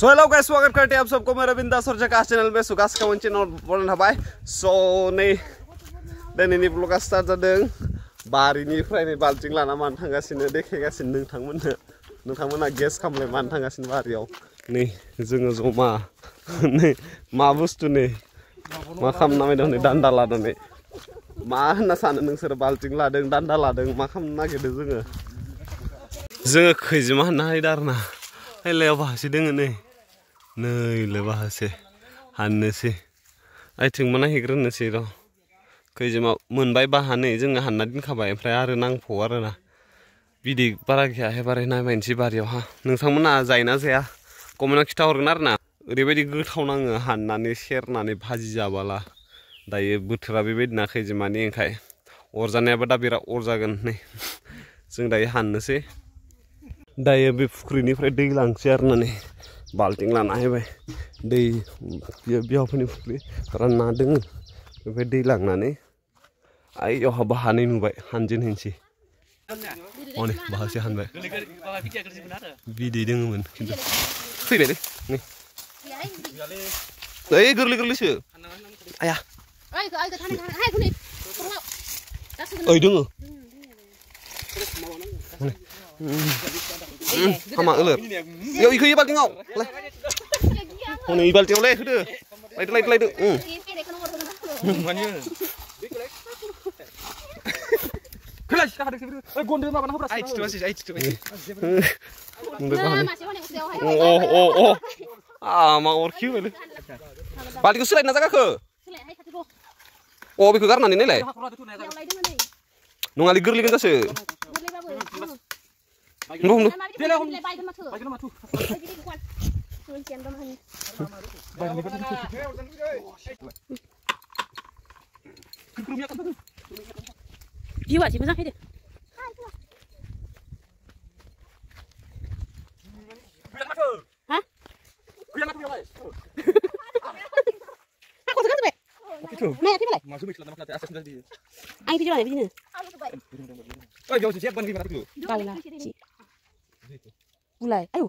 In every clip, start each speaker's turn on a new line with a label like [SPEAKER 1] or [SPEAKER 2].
[SPEAKER 1] So hello guys, स्वागत करते हैं आप सबको मेरे बिंदास और झकास चैनल में। सुगास का चैनल बोलना थाबाय। सो नै दिनैनि ब्लगा स्टार्ट जादों बारिनिफ्राय नै बाल्टिं लाना मानो थांगासिनो देखायगासिनो नोंथांमोना गेस खालामलाय मानो थांगासिनो बारियाव। नै जोङो जमा नै मा बुस्थु नै मा खालामनो नागिरदों नै दान्दा लानानै मा होनना सानो नोंसोर? बाल्टिं लादों दान्दा लादों मा खालामनो नागिरदों जोङो खैजिमा होनना हायदों आरोना। हायलायाव बाहासे दोङो नैले बाहासे हाननोसै आइथिंबो नायहैग्रोनोसै र'। खैजिमा मोनबाय बाहा नै जोङो हानना दोनखाबाय, ओमफ्राय आरो नांफावो आरोना। बिदै बारा गैया एबारै नायबायनोसै बारियावहा। नोंथांमोना जायोना जाया कमेन्टआव खिथाहरगोन आरोना। ओरैबायदि गोथाव नाङो हाननानै सेरनानै भाजि जाबाला। दायो बोथोरा बेबायदिना खैजिमानि, ओंखाय अरजानायाबो दा बिराद अरजागोन। नै जों दायो हाननोसै। दायो बे फुख्रिनिफ्राय दै लांसै आरोना। नै बाल्टिं लाना फैबाय दै, बिहावफोरनि फुख्रि रानना दोङो। ओमफ्राय दै लांनानै आइयावहा बाहानै नुबाय हानजेनहैनोसै। हनै बाहासे हानबाय, बिदै दोङोमोन खिन्थु फैबायलै। नै ओइ गोरलै गोरलैसो आया ओइ दोङो हामा ओलोर इयाव इखो इ बाल्टिंआव हनै बाल्टिंआवलै होदो लायदो मा अरखि होबायलै बाल्टिंखौ सोलायनो नाजागाखो बेखौ गारनानै नायलाय नङालै गोरलै गोजासो
[SPEAKER 2] Jiwa sih moजां fैदो। Hah? Aku sekarang sampai. Nah, tiba lagi. Masuk mikir nama asas sudah di. Ayo tidur lagi begini. Oh, jauh siap ban gimana dulu? Kali lah. Mulai. Ayo.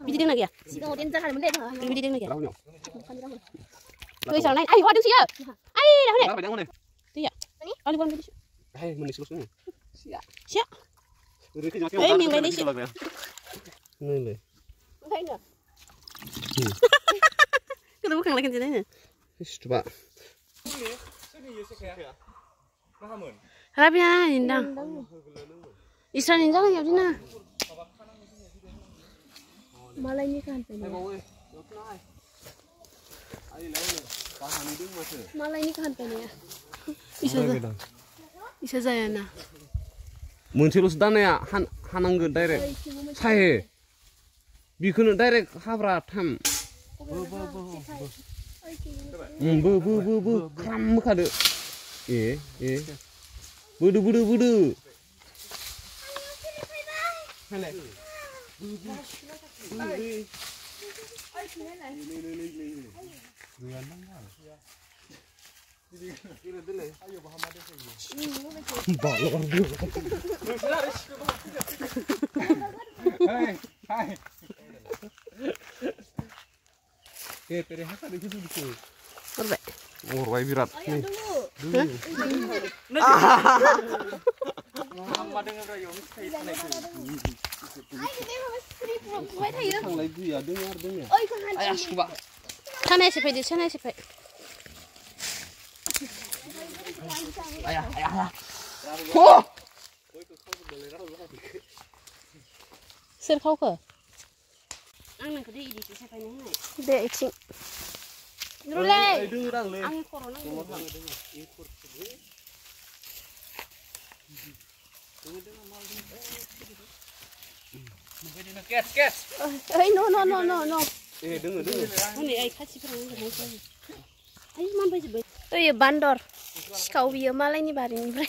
[SPEAKER 2] Biji lagi ya? Biji lagi ya? Tôi sau này ai hoa đứng xí à? Ai đâu này? Tí ạ. Đi con đi.
[SPEAKER 1] Hay mình xuống xuống.
[SPEAKER 2] Xía. Ấy mình đây đi xí.
[SPEAKER 1] Nên này.
[SPEAKER 2] Thấy nữa. Cái đó khẳng lại cái gì đấy nè.
[SPEAKER 1] Coba.
[SPEAKER 2] Rabia indah. Isran indah kan ya Dina. Malah ini kan pengen. Malah ini kan pengen ya. Bisa saya na.
[SPEAKER 1] मोनसेल' दानाया हानांगोन डाइरेक्ट साहे बिखौनो डाइरेक्ट हाब्रा थाम बो ख्राम होखादो बोदो Orway birat.
[SPEAKER 2] Sana siapa?
[SPEAKER 1] Ayah. Oh.
[SPEAKER 2] Sir kau ke? Angin kau di siapa ini? Deh icing. Nuruleh. Angin corona.
[SPEAKER 1] Kes.
[SPEAKER 2] No.
[SPEAKER 1] Dengar.
[SPEAKER 2] Ini ay kasih perang dengan ayo man bayi bayi. Iya bandor. Kau biar malah ini bari nih bre.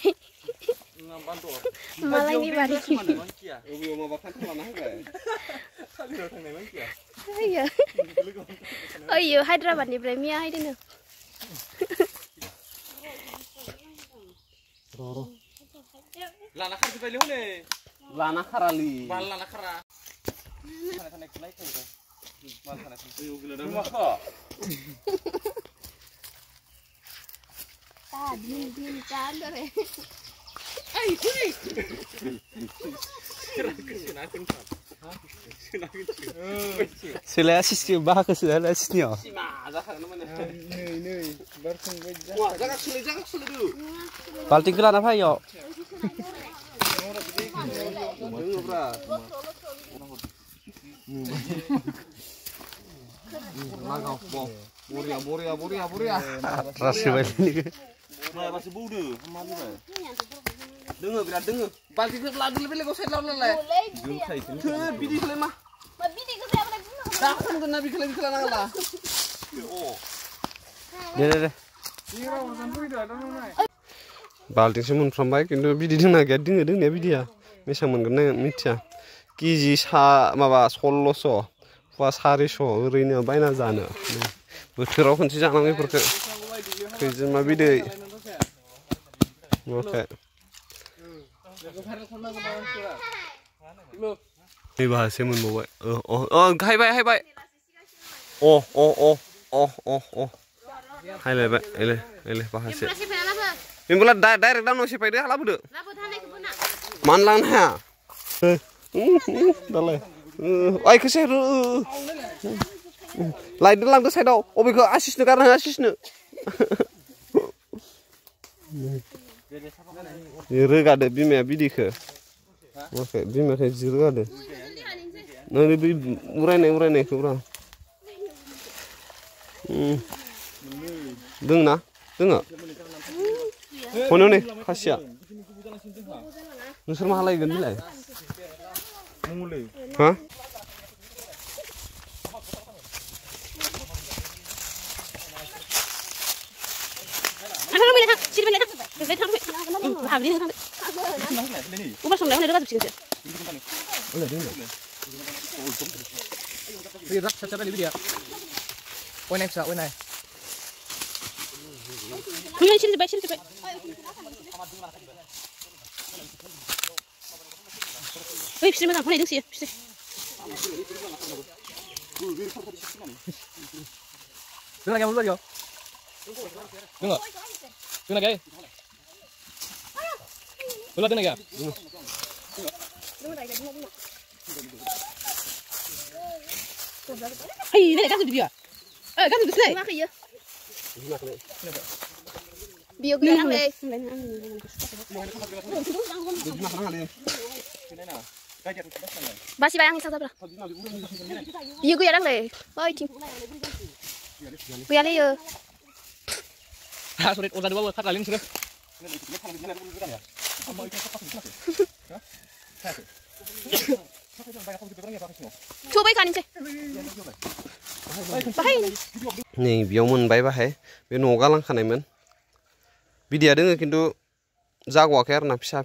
[SPEAKER 2] Malah ini bari. Iya Hyderabad nih bre Mia hai deh.
[SPEAKER 1] Lana kan kita lihat nih. Lana karali.
[SPEAKER 3] Bal lana kara. Sana kelai kan. Bal sana. Rumah ko.
[SPEAKER 2] Din kan deh.
[SPEAKER 3] Ay, kuni.
[SPEAKER 4] Sila assist bah ke sila assist ni.
[SPEAKER 1] Wah, jangan sulit dulu.
[SPEAKER 4] Balting kelan apa yo?
[SPEAKER 1] Boria.
[SPEAKER 4] Rasi balik ni.
[SPEAKER 3] Masih budu, mati ba.
[SPEAKER 1] Dengar, biar dengar. Balti ke lagi lebih kau saya lawan leh. Bidi kalian mah. Dah kan kena bidi kalian lah. Oh.
[SPEAKER 4] Deh. Balting sih mun sampai kintu bidi dina gak dengar bidi ya. Misal mun kena mitya. Kiji sa maba 1600 pas 400 ओरैनो बायना जानो बोथोराव खनसे जानांगौ बेफोरखौ खैजोमा बिदै ओमफ्राय नैबासो मोनबावबाय हायबाय हायलायबाय एले बाहासे बेंबोला डाइरेक्ट दानाव सेफायदो हालाबोदो मान लांनो हाया दालाय ay keseh lain lang saya tahu obi ke asisnya karena asisnya rega ada bima bidi ke oke bima ke jiru ada nanti bi urai ke urang deng kono nih khasya nusur mahal lagi gini lah hah
[SPEAKER 2] Wih, bisa makan apa nih sih? Bisa.
[SPEAKER 3] Dengar lagi dulu yo. Dengar lagi. Dulu dengar ya.
[SPEAKER 2] Hei, ini kan sudah dia. Kan sudah selesai. Bio gue yang leh. Basi bayang isa sabra. Bio gue yang leh. Bye tim. Biar leh yo.
[SPEAKER 3] Ah, sulit udah dua kata lain sudah.
[SPEAKER 2] Coba ikan ini. Bahaya.
[SPEAKER 4] Nih biar moनबाय बाहाय बे न'आव गालांखानायमोन बिदिया दोङो खिन्थु जागवाखै आरोना फिसा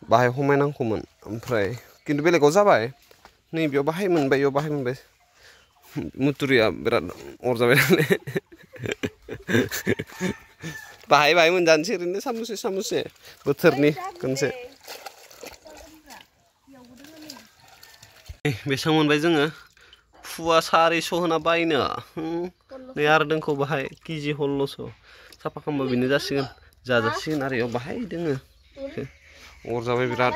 [SPEAKER 4] बाहाय हमायनांगौमोन ओमफ्राय खिन्थु बेलेगाव जाबाय नै बेयाव बाहाय मोनबाय मुतुरिया बिराद अरजाबाय नालाय बाहाय मोनजानोसै ओरैनो सामुसे बोथोरनि खनसे बेसां मोनबाय जोङो फुवा 400 होना बायनो नै आरो दोंखौ बाहाय केजि 1600 साफा खालामबा बेनो जासिगोन जाजासिगोन आरो याव बाहाय दोङो अरजाबाय बिराद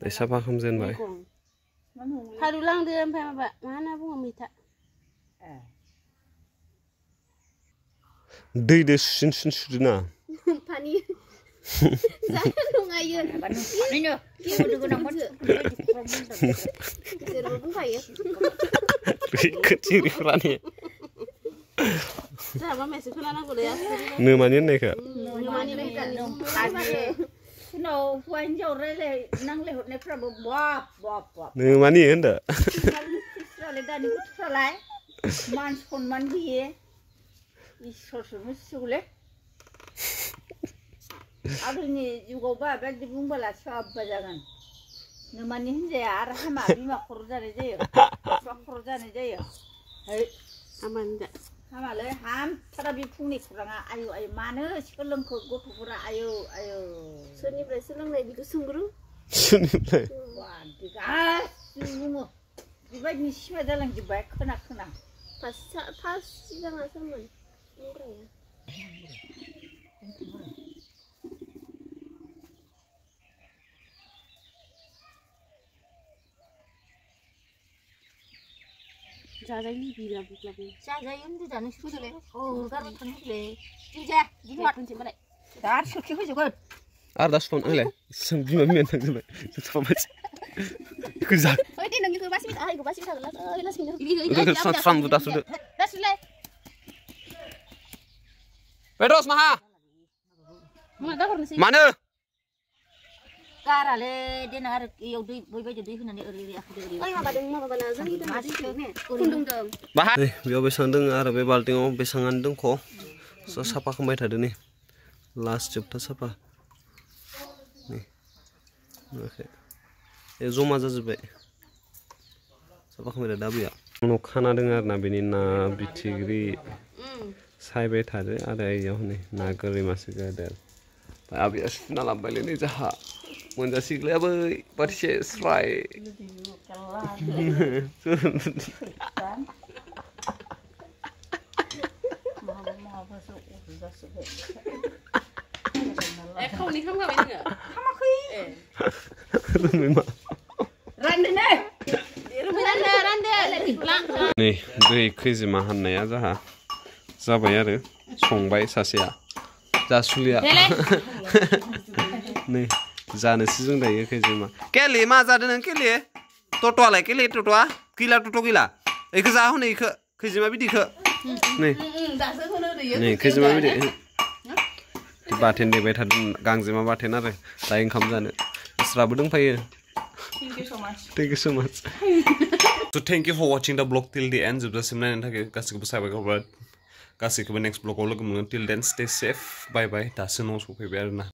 [SPEAKER 4] दै साफा खालामजेनबाय
[SPEAKER 2] Haru lang dia sampai apa? Mana bunga mita?
[SPEAKER 4] दैदो सुदोना
[SPEAKER 2] Pani. Saya lu ngayon. Ini kita udah nang mati. Seru buka ya.
[SPEAKER 4] kecil ukurannya
[SPEAKER 2] Sama mesej kenapa aku ya?
[SPEAKER 4] nemani neka
[SPEAKER 2] Nemani mereka nih.
[SPEAKER 5] No, when you're really nang lehut ne pra bop.
[SPEAKER 4] nemani enda
[SPEAKER 5] Sale dani sale. Man kon man biye. Isosu musule. Agni juga ba bag di bumbala sab bajangan. Nemani hinje ara hama bima khurjane jayo. Khurjane jayo. Hey,
[SPEAKER 2] Aman enggak?
[SPEAKER 5] हामालै हामथारा बे फुंनि खौराङा आयौ आयौ मानो सोलोंखो गथ'फोरा आयौ आयौ
[SPEAKER 2] सोरनिफ्राय सोलोंनाय बेखौ सोंग्रो
[SPEAKER 4] सोरनिफ्राय
[SPEAKER 5] गासिबो बुङो बेबायदिनो सिमा जालांजोब्बाय खोना
[SPEAKER 2] फार्स्ट सिगाङा सोरमोन बुंग्राया जाजायनि बिला बुग्लाबो
[SPEAKER 5] जाजायो उन्दुजानो सुखुदोलै गारना थानो होलै दिजा दिमा
[SPEAKER 2] खनसेबालाय
[SPEAKER 5] दा सोरखि फैजोबगोन
[SPEAKER 4] आरो दा सुफान आंलाय जों बिमा बिमाया थांजोब्बाय सुफाबाय गोजा
[SPEAKER 2] ओइ दे नोंनिखौ बासिबाय था आंखौ बासिबाय थागोन ओइ लासैनो
[SPEAKER 4] स्राम जुदा सुदो
[SPEAKER 2] दासुलाय
[SPEAKER 4] बेदस माहा
[SPEAKER 2] मा गाहरनोसै
[SPEAKER 4] मानो
[SPEAKER 5] गारालै देना आरो इयाव दै बैबायदि दै होनानै ओरै ओरै आखाइजों ओरै
[SPEAKER 2] ओइ माबाना जोंनि खुन्दुंदों
[SPEAKER 4] बाहा बेयाव बेसां दङ आरो बे बाल्टिंआव बेसाङानो दंख' स' साफा खालामबाय थादो नै लास्ट जोबथा साफा नै जमा जाजोब्बाय साफा खालामबाय दा बेया उनाव खाना दङ आरो ना बेनि ना बिथिग्रि सायबाय थादो आरो इयाव नै ना गोरै मासे गायदो आबैया सुना लाबोबायलै नै जाहा मोनजासिगोलै बै बोथिसे स्राय नै दै खैजिमा हाननाया जाहा जाबाय आरो संबाय सासेया जासुलिया नै जानोसै जों दायो खैजिमा केलि मा जादों नों केलि टट'आलाय केलि टट'आ गैला टट' गैला इखौ जा हनै इखौ खैजिमा बिदैखौ नै नै खैजिमा बिदै बाथोन देबाय थादों गांजेमा बाथोन आरो दायो ओंखाम जानो स्राबो दंफायो Thank you so much. So thank you for watching the vlog till the end. जोबजासिम नायनायनि थाखाय गासैखौबो साबायखर गासैखौबो नेक्स्ट vlog आव लोगो मोनगोन till then stay safe. Bye bye. दासो न'आव सफैबाय आरोना